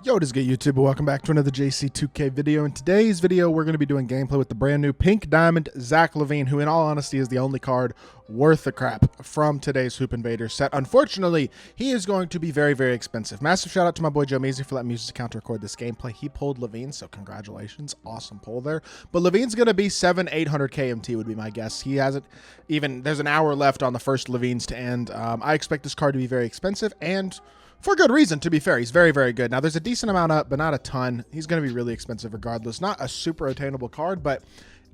Yo, what is good, YouTube? Welcome back to another JC2K video. In today's video, we're going to be doing gameplay with the brand new Pink Diamond Zach LaVine, who in all honesty is the only card worth the crap from today's Hoop Invaders set. Unfortunately, he is going to be very, very expensive. Massive shout out to my boy Joe Measy for letting me use his account to record this gameplay. He pulled LaVine, so congratulations. Awesome pull there. But LaVine's going to be 700-800 KMT would be my guess. He hasn't even, there's an hour left on the first LaVines to end. I expect this card to be very expensive and for good reason, to be fair. He's very, very good. Now, there's a decent amount up, but not a ton. He's going to be really expensive regardless. Not a super attainable card, but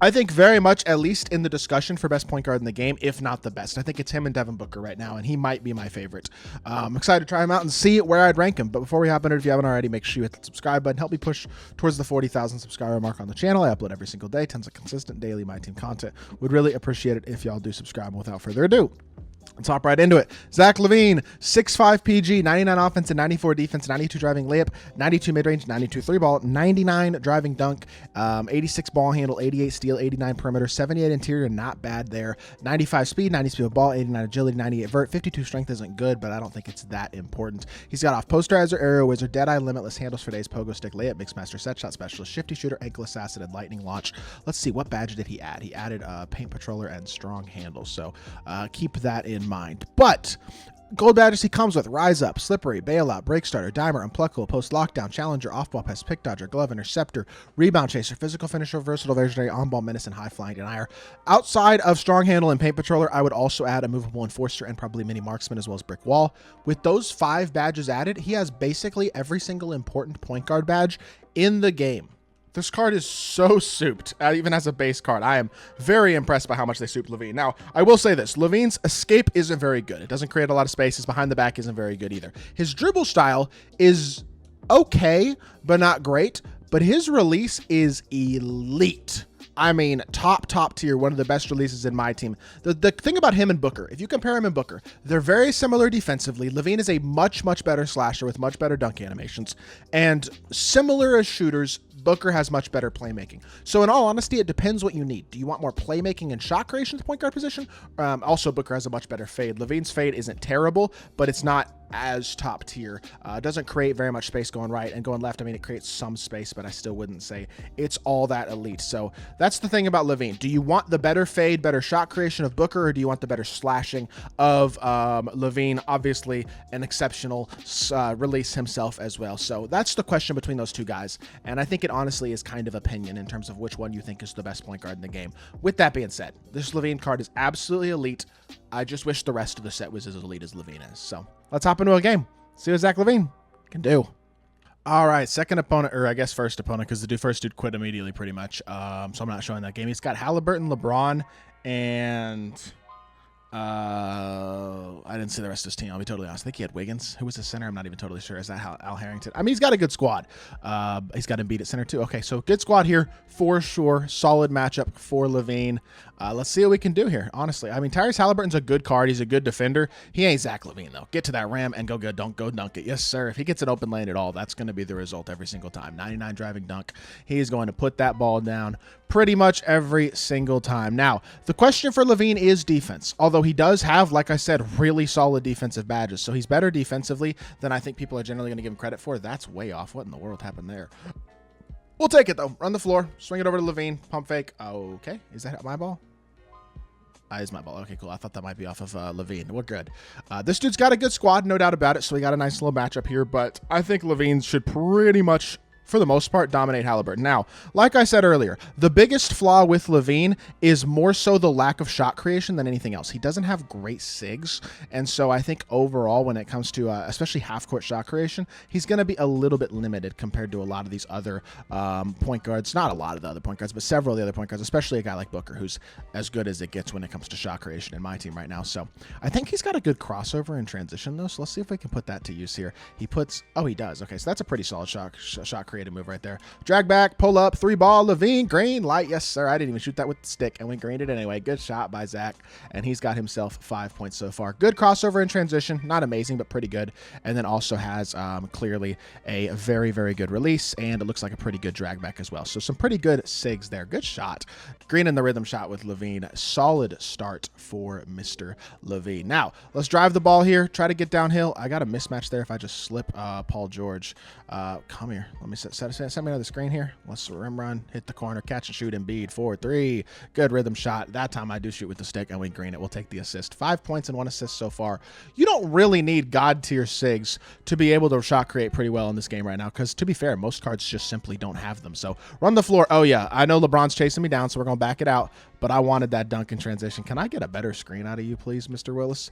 I think very much, at least in the discussion for best point guard in the game, if not the best. I think it's him and Devin Booker right now, and he might be my favorite. I'm excited to try him out and see where I'd rank him. But before we hop into it, if you haven't already, make sure you hit the subscribe button. Help me push towards the 40,000 subscriber mark on the channel. I upload every single day, tons of consistent daily MyTEAM content. Would really appreciate it if y'all do subscribe. And without further ado, let's hop right into it. Zach LaVine, 6'5 PG, 99 offense and 94 defense, 92 driving layup, 92 mid-range, 92 3-ball, 99 driving dunk, 86 ball handle, 88 steal, 89 perimeter, 78 interior, not bad there, 95 speed, 90 speed of ball, 89 agility, 98 vert, 52 strength isn't good, but I don't think it's that important. He's got off posterizer, aerial wizard, deadeye, limitless, handles for days, pogo stick, layup, mixmaster, set shot specialist, shifty shooter, ankle assassin, and lightning launch. Let's see, what badge did he add? He added paint patroller and strong handle, so keep that in mind. But gold badges he comes with: Rise Up, Slippery, Bailout, Break Starter, Dimer, Unpluckable, Post Lockdown, Challenger, Off-Ball Pass, Pick Dodger, Glove Interceptor, Rebound Chaser, Physical Finisher, Versatile, Visionary, On-Ball Menace, and High Flying Denier. Outside of Strong Handle and Paint Patroller, I would also add a Movable Enforcer and probably Mini Marksman as well as Brick Wall. With those 5 badges added, he has basically every single important point guard badge in the game. This card is so souped, even as a base card. I am very impressed by how much they souped LaVine. Now, I will say this. LaVine's escape isn't very good. It doesn't create a lot of space. His behind the back isn't very good either. His dribble style is okay, but not great. But his release is elite. I mean, top tier, one of the best releases in MyTEAM. The thing about him and Booker, if you compare him and Booker, they're very similar defensively. LaVine is a much better slasher with much better dunk animations. And similar as shooters, Booker has much better playmaking. So in all honesty, it depends what you need. Do you want more playmaking and shot creation at the point guard position? Also, Booker has a much better fade. LaVine's fade isn't terrible, but it's not as top tier. Doesn't create very much space going right, and going left, I mean, it creates some space, but I still wouldn't say it's all that elite. So that's the thing about LaVine. Do you want the better fade, better shot creation of Booker, or do you want the better slashing of LaVine? Obviously an exceptional release himself as well. So that's the question between those two guys, and I think it honestly is kind of opinion in terms of which one you think is the best point guard in the game. With that being said, this LaVine card is absolutely elite. I just wish the rest of the set was as elite as LaVine is. So let's hop into a game. See what Zach LaVine can do. All right, second opponent, or I guess first opponent, because the first dude quit immediately pretty much. So I'm not showing that game. He's got Halliburton, LeBron, and I didn't see the rest of his team. I'll be totally honest. I think he had Wiggins. Who was his center? I'm not even totally sure. Is that Al Harrington? I mean, he's got a good squad. He's got Embiid at center too. Okay, so good squad here for sure. Solid matchup for LaVine. Let's see what we can do here, honestly. I mean, Tyrese Halliburton's a good card. He's a good defender. He ain't Zach LaVine, though. Get to that rim and go good. Don't go dunk it. Yes, sir. If he gets an open lane at all, that's going to be the result every single time. 99 driving dunk. He's going to put that ball down pretty much every single time. Now, the question for LaVine is defense, although he does have, like I said, really solid defensive badges. So he's better defensively than I think people are generally going to give him credit for. That's way off. What in the world happened there? We'll take it, though. Run the floor. Swing it over to LaVine. Pump fake. Okay. Is that my ball? That is my ball. Okay, cool. I thought that might be off of LaVine. We're good. This dude's got a good squad, no doubt about it, so we got a nice little matchup here, but I think LaVine should pretty much, for the most part, dominate Halliburton. Now, like I said earlier, the biggest flaw with LaVine is more so the lack of shot creation than anything else. He doesn't have great SIGs, and so I think overall when it comes to especially half-court shot creation, he's going to be a little bit limited compared to a lot of these other point guards. Not a lot of the other point guards, but several of the other point guards, especially a guy like Booker, who's as good as it gets when it comes to shot creation in MyTEAM right now. So I think he's got a good crossover in transition, though, so let's see if we can put that to use here. He puts, oh, he does. Okay, so that's a pretty solid shot creation creative move right there. Drag back, pull up, 3-ball, LAVINE, green, light. Yes, sir. I didn't even shoot that with the stick, and we greened it anyway. Good shot by Zach, and he's got himself 5 points so far. Good crossover in transition. Not amazing, but pretty good. And then also has clearly a very, very good release, and it looks like a pretty good drag back as well. So some pretty good SIGs there. Good shot. Green in the rhythm shot with LAVINE. Solid start for Mr. LAVINE. Now, let's drive the ball here. Try to get downhill. I got a mismatch there if I just slip Paul George. Come here. Let me set me another screen here. Let's rim run, hit the corner, catch and shoot, Embiid, 4-3. Good rhythm shot. That time I do shoot with the stick, and we green it. We'll take the assist. 5 points and 1 assist so far. You don't really need God tier SIGs to be able to shot create pretty well in this game right now, because to be fair, most cards just simply don't have them. So run the floor. Oh yeah, I know LeBron's chasing me down, so we're going to back it out, but I wanted that dunk in transition. Can I get a better screen out of you, please, Mr. Willis?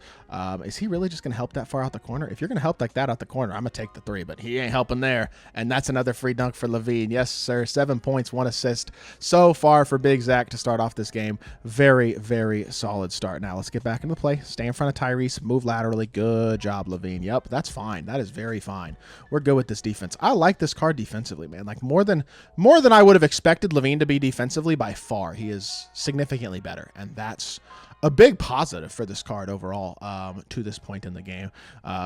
Is he really just going to help that far out the corner? If you're going to help like that out the corner, I'm going to take the 3, but he ain't helping there. And that's another free dunk for LAVINE. Yes, sir. 7 points, 1 assist so far for Big Zach to start off this game. Very, very solid start. Now let's get back into play. Stay in front of Tyrese. Move laterally. Good job, LAVINE. Yep, that's fine. That is very fine. We're good with this defense. I like this card defensively, man. Like more than I would have expected LAVINE to be defensively by far. He is significantly better, and that's a big positive for this card overall to this point in the game.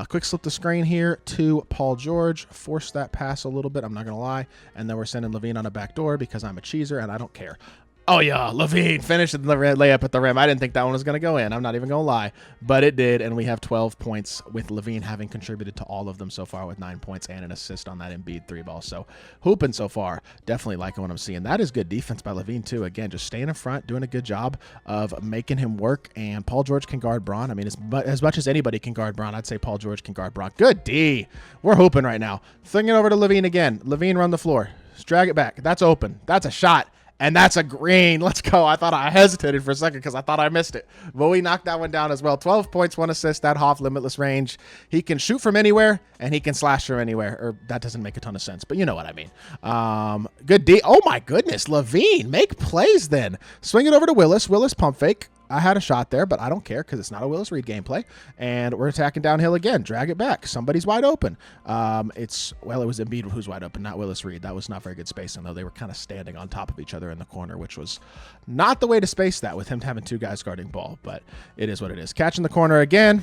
Quick slip the screen here to Paul George. Force that pass a little bit, I'm not going to lie. And then we're sending LAVINE on a back door because I'm a cheeser and I don't care. Oh, yeah, LAVINE finished the layup at the rim. I didn't think that one was going to go in. I'm not even going to lie, but it did, and we have 12 points with LAVINE having contributed to all of them so far with 9 points and an assist on that Embiid 3-ball. So hooping so far. Definitely liking what I'm seeing. That is good defense by LAVINE, too. Again, just staying in front, doing a good job of making him work, and Paul George can guard Bron. I mean, as much as anybody can guard Bron, I'd say Paul George can guard Bron. Good D. We're hooping right now. Throwing it over to LAVINE again. LAVINE run the floor. Just drag it back. That's open. That's a shot. And that's a green. Let's go. I thought I hesitated for a second because I thought I missed it. But we knocked that one down as well. 12 points, 1 assist. That Hoff limitless range. He can shoot from anywhere, and he can slash from anywhere. Or that doesn't make a ton of sense, but you know what I mean. Good D. Oh, my goodness. LAVINE, make plays then. Swing it over to Willis. Willis pump fake. I had a shot there, but I don't care because it's not a Willis Reed gameplay. And we're attacking downhill again. Drag it back. Somebody's wide open. Well, it was Embiid who's wide open, not Willis Reed. That was not very good spacing, though. They were kind of standing on top of each other in the corner, which was not the way to space that with him having 2 guys guarding ball, but it is what it is. Catching the corner again.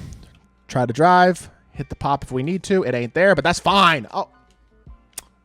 Try to drive. Hit the pop if we need to. It ain't there, but that's fine. Oh,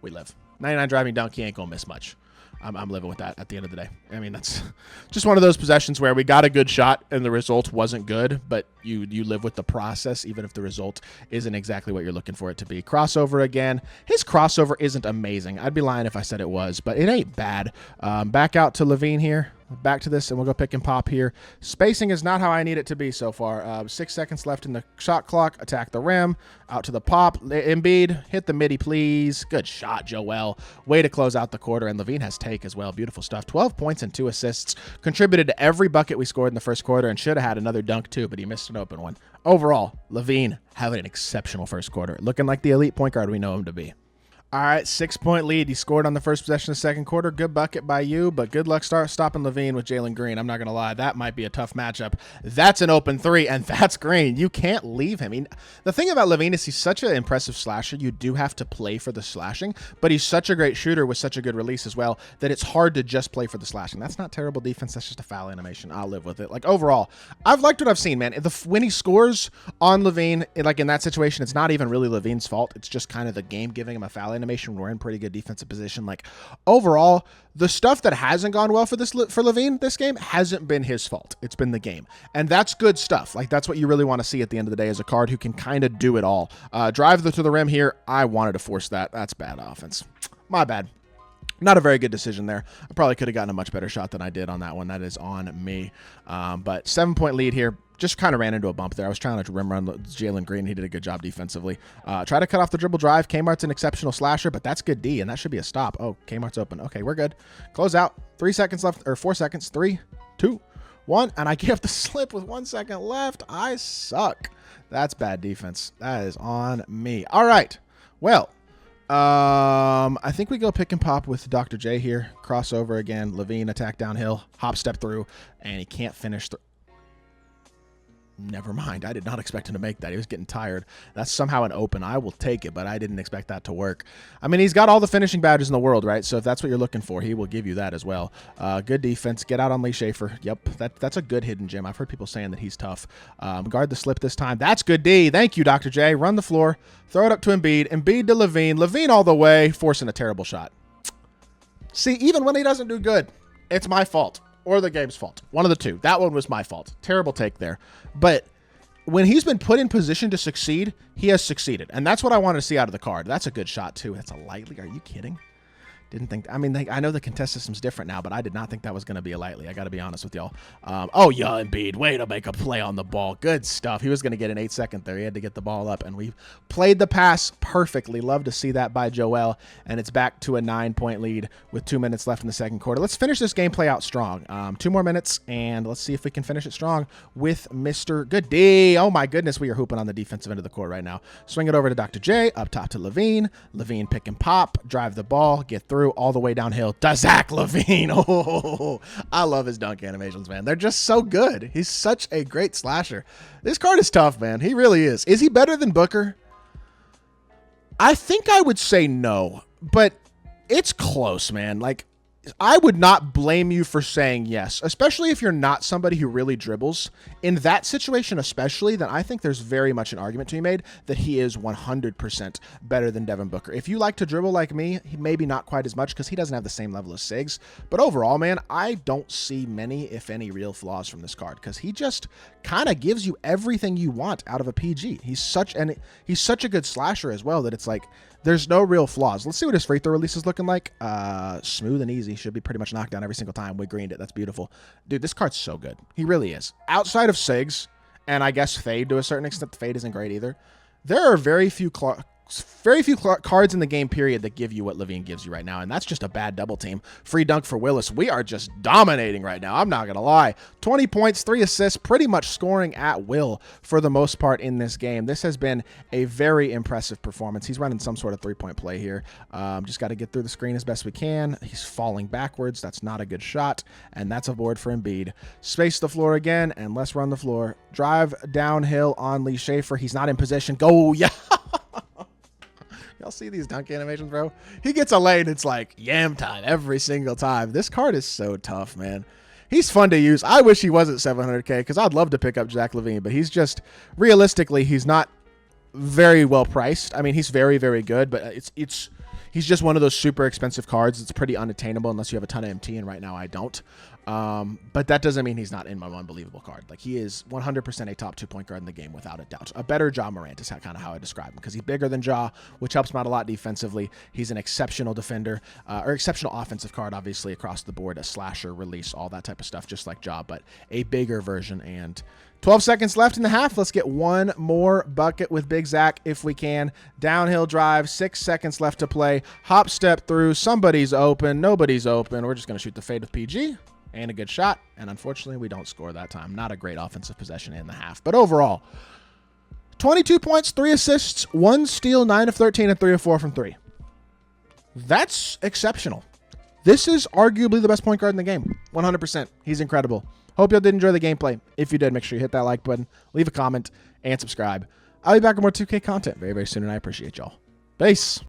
we live. 99 driving dunk. He ain't going to miss much. I'm living with that at the end of the day. I mean, that's just one of those possessions where we got a good shot and the result wasn't good, but you live with the process, even if the result isn't exactly what you're looking for it to be. Crossover again. His crossover isn't amazing. I'd be lying if I said it was, but it ain't bad. Back out to LAVINE here. Back to this, and we'll go pick and pop here. Spacing is not how I need it to be so far. 6 seconds left in the shot clock. Attack the rim. Out to the pop. Embiid, hit the midi, please. Good shot, Joel. Way to close out the quarter, and LAVINE has take as well. Beautiful stuff. 12 points and 2 assists. Contributed to every bucket we scored in the first quarter, and should have had another dunk too, but he missed an open one. Overall, LAVINE having an exceptional first quarter. Looking like the elite point guard we know him to be. All right, 6-point lead. He scored on the first possession of the second quarter. Good bucket by you, but good luck stopping LAVINE with Jalen Green. I'm not going to lie. That might be a tough matchup. That's an open 3, and that's Green. You can't leave him. I mean, the thing about LAVINE is he's such an impressive slasher. You do have to play for the slashing, but he's such a great shooter with such a good release as well that it's hard to just play for the slashing. That's not terrible defense. That's just a foul animation. I'll live with it. Like, overall, I've liked what I've seen, man. When he scores on LAVINE, like in that situation, it's not even really LAVINE's fault. It's just kind of the game giving him a foul animation when we're in pretty good defensive position. Like, overall, the stuff that hasn't gone well for LAVINE this game hasn't been his fault. It's been the game. And that's good stuff. Like, that's what you really want to see at the end of the day as a card who can kind of do it all. Drive to the rim here. I wanted to force that. That's bad offense. My bad. Not a very good decision there. I probably could have gotten a much better shot than I did on that one. That is on me. But 7-point lead here. Just kind of ran into a bump there. I was trying to rim run Jalen Green. He did a good job defensively. Try to cut off the dribble drive. Kmart's an exceptional slasher, but that's good D, and that should be a stop. Oh, Kmart's open. Okay, we're good. Close out. 3 seconds left, or 4 seconds. 3, 2, 1, and I give the slip with 1 second left. I suck. That's bad defense. That is on me. All right. Well, I think we go pick and pop with Dr. J here. Crossover again. LAVINE attack downhill. Hop step through, and he can't finish. Never mind. I did not expect him to make that. He was getting tired. That's somehow an open. I will take it, but I didn't expect that to work. I mean, he's got all the finishing badges in the world, right? So if that's what you're looking for, he will give you that as well. Good defense. Get out on Lee Schaefer. Yep, that's a good hidden gem. I've heard people saying that he's tough. Guard the slip this time. That's good D. Thank you, Dr. J. Run the floor. Throw it up to Embiid. Embiid to LAVINE. LAVINE all the way, forcing a terrible shot. See, even when he doesn't do good, it's my fault. Or the game's fault. One of the two. That one was my fault. Terrible take there. But when he's been put in position to succeed, he has succeeded. And that's what I want to see out of the card. That's a good shot, too. That's a lightly. Are you kidding? Didn't think. I mean, I know the contest system's different now, but I did not think that was going to be a lightly. I got to be honest with y'all. Oh, yeah, Embiid. Way to make a play on the ball. Good stuff. He was going to get an 8-second there. He had to get the ball up, and we played the pass perfectly. Love to see that by Joel, and it's back to a 9-point lead with 2 minutes left in the second quarter. Let's finish this gameplay out strong. 2 more minutes, and let's see if we can finish it strong with Mr. Good D. Oh, my goodness. We are hooping on the defensive end of the court right now. Swing it over to Dr. J. Up top to LAVINE. LAVINE pick and pop. Drive the ball. Get through all the way downhill to Zach LAVINE. Oh, I love his dunk animations, man. They're just so good. He's such a great slasher. This card is tough, man. He really is. Is he better than Booker? I think I would say no, but it's close, man. Like, I would not blame you for saying yes, especially if you're not somebody who really dribbles. In that situation especially, then I think there's very much an argument to be made that he is 100% better than Devin Booker. If you like to dribble like me, he maybe not quite as much because he doesn't have the same level of SIGs. But overall, man, I don't see many, if any, real flaws from this card because he just kind of gives you everything you want out of a PG. He's such a good slasher as well that it's like, there's no real flaws. Let's see what his free throw release is looking like. Smooth and easy. Should be pretty much knocked down every single time. We greened it. That's beautiful. Dude, this card's so good. He really is. Outside of SIGs, and I guess Fade to a certain extent, the Fade isn't great either. There are very few cards in the game period that give you what LAVINE gives you right now, and that's just a bad double team. Free dunk for Willis. We are just dominating right now. I'm not going to lie. 20 points, 3 assists, pretty much scoring at will for the most part in this game. This has been a very impressive performance. He's running some sort of three-point play here. Just got to get through the screen as best we can. He's falling backwards. That's not a good shot, and that's a board for Embiid. Space the floor again, and let's run the floor. Drive downhill on Lee Schaefer. He's not in position. Go, yeah. Y'all see these dunk animations, bro? He gets a lane, it's like yam time every single time. This card is so tough, man. He's fun to use. I wish he wasn't 700K because I'd love to pick up Zach LAVINE, but he's just, realistically, he's not very well priced. I mean, he's very, very good, but he's just one of those super expensive cards. It's pretty unattainable unless you have a ton of MT, and right now I don't. But that doesn't mean he's not in my unbelievable card. Like, he is 100% a top 2-point guard in the game without a doubt. A better Ja Morant is kind of how I describe him because he's bigger than Ja, which helps him out a lot defensively. He's an exceptional defender, or exceptional offensive card, obviously, across the board, a slasher, release, all that type of stuff, just like Ja, but a bigger version. And 12 seconds left in the half. Let's get one more bucket with Big Zach if we can. Downhill drive, 6 seconds left to play. Hop step through. Somebody's open. Nobody's open. We're just going to shoot the fade with PG. And a good shot, and unfortunately, we don't score that time. Not a great offensive possession in the half. But overall, 22 points, 3 assists, 1 steal, 9 of 13, and 3 of 4 from 3. That's exceptional. This is arguably the best point guard in the game. 100%. He's incredible. Hope y'all did enjoy the gameplay. If you did, make sure you hit that like button, leave a comment, and subscribe. I'll be back with more 2K content very, very soon, and I appreciate y'all. Peace.